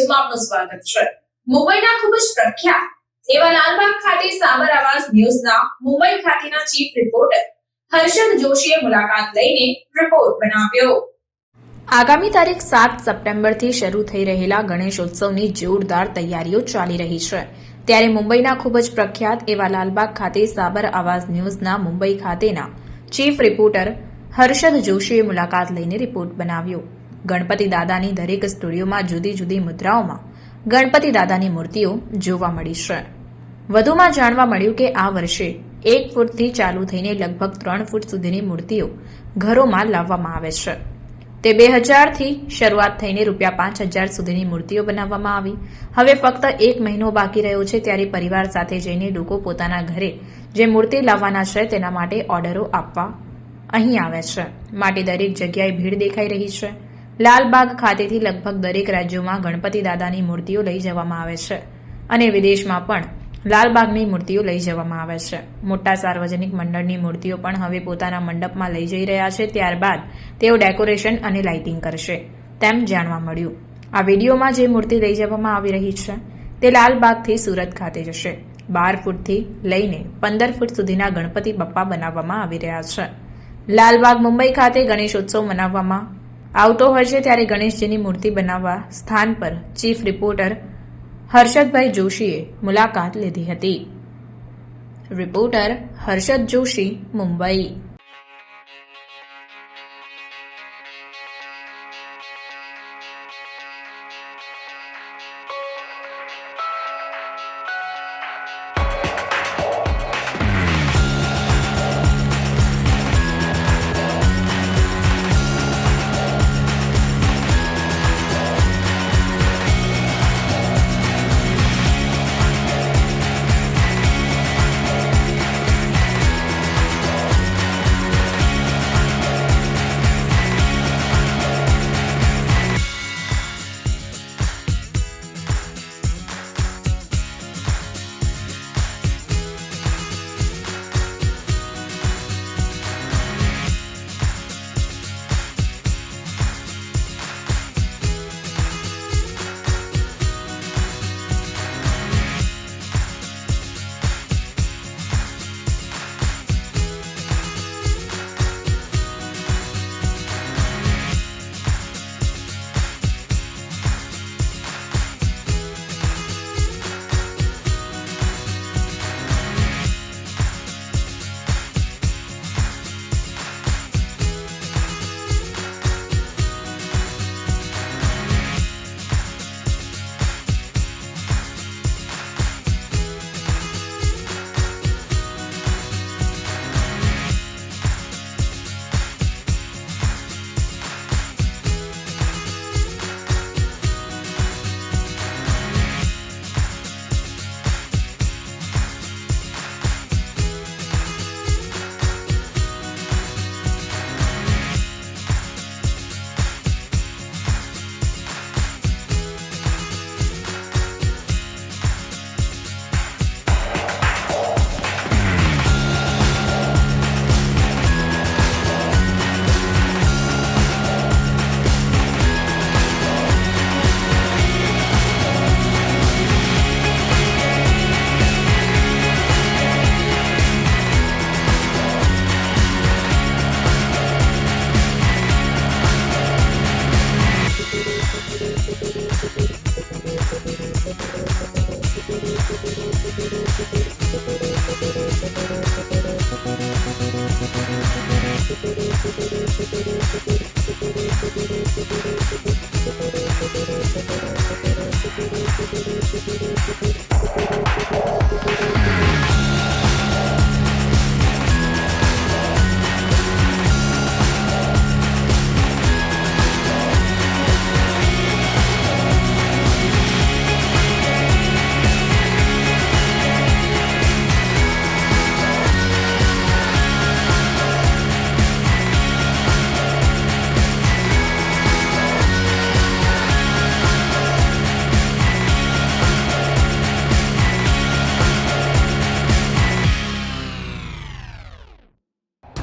ન્યૂઝમાં આપનું સ્વાગત છે। મુંબઈના ખૂબ જ પ્રખ્યાત એવા લાલબાગ ખાતે સાબર આવાઝ ન્યૂઝના મુંબઈ ખાતેના ચીફ રિપોર્ટર હર્ષદ જોશીએ મુલાકાત લઈને રિપોર્ટ બનાવ્યો। આગામી તારીખ 7 સપ્ટેમ્બરથી શરૂ થઈ રહેલા ગણેશોત્સવની જોરદાર તૈયારીઓ ચાલી રહી છે, ત્યારે મુંબઈના ખૂબ જ પ્રખ્યાત એવા લાલબાગ ખાતે સાબર આવાઝ ન્યૂઝના મુંબઈ ખાતેના ચીફ રિપોર્ટર હર્ષદ જોશીએ મુલાકાત લઈને રિપોર્ટ બનાવ્યો। ગણપતિ દાદાની દરેક સ્ટુડિયોમાં જુદી જુદી મુદ્રાઓમાં ગણપતિ દાદાની મૂર્તિઓ જોવા મળી છે। વધુમાં જાણવા મળ્યું કે આ વર્ષે 1 ફૂટથી ચાલુ થઈને લગભગ 3 ફૂટ સુધીની મૂર્તિઓ ઘરોમાં લાવવામાં આવે છે। તે 2000થી શરૂઆત થઈને ₹5000 સુધીની મૂર્તિઓ બનાવવામાં આવી। હવે ફક્ત 1 મહિનો બાકી રહ્યો છે, ત્યારે પરિવાર સાથે જઈને લોકો પોતાના ઘરે જે મૂર્તિ લાવવાના છે તેના માટે ઓર્ડરો આપવા અહીં આવે છે, માટે દરેક જગ્યાએ ભીડ દેખાઈ રહી છે। લાલબાગ ખાતેથી લગભગ દરેક રાજ્યોમાં ગણપતિ દાદાની મૂર્તિઓ લઈ જવામાં આવે છે અને વિદેશમાં પણ લાલબાગની મૂર્તિઓ લઈ જવામાં આવે છે। મોટા સાર્વજનિક મંડળની મૂર્તિઓ પણ હવે પોતાના મંડપમાં લઈ જઈ રહ્યા છે, ત્યારબાદ તેઓ ડેકોરેશન અને લાઇટિંગ કરશે તેમ જાણવા મળ્યું। આ વિડીયોમાં જે મૂર્તિ લઈ જવામાં આવી રહી છે તે લાલબાગથી સુરત ખાતે જશે। 12 ફૂટથી લઈને 15 ફૂટ સુધીના ગણપતિ બપ્પા બનાવવામાં આવી રહ્યા છે। લાલબાગ મુંબઈ ખાતે ગણેશોત્સવ મનાવવામાં આવતો હોય છે, ત્યારે ગણેશજીની મૂર્તિ બનાવવા સ્થાન પર ચીફ રિપોર્ટર હર્ષદભાઈ જોશીએ મુલાકાત લીધી હતી। રિપોર્ટર હર્ષદ જોશી, મુંબઈ।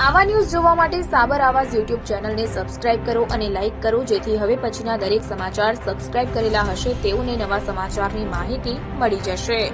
આવા ન્યૂઝ જોવા માટે સાબર આવાઝ યુટ્યુબ ચેનલને સબસ્ક્રાઇબ કરો અને લાઇક કરો, જેથી હવે પછીના દરેક સમાચાર સબસ્ક્રાઇબ કરેલા હશે તેઓને નવા સમાચારની માહિતી મળી જશે.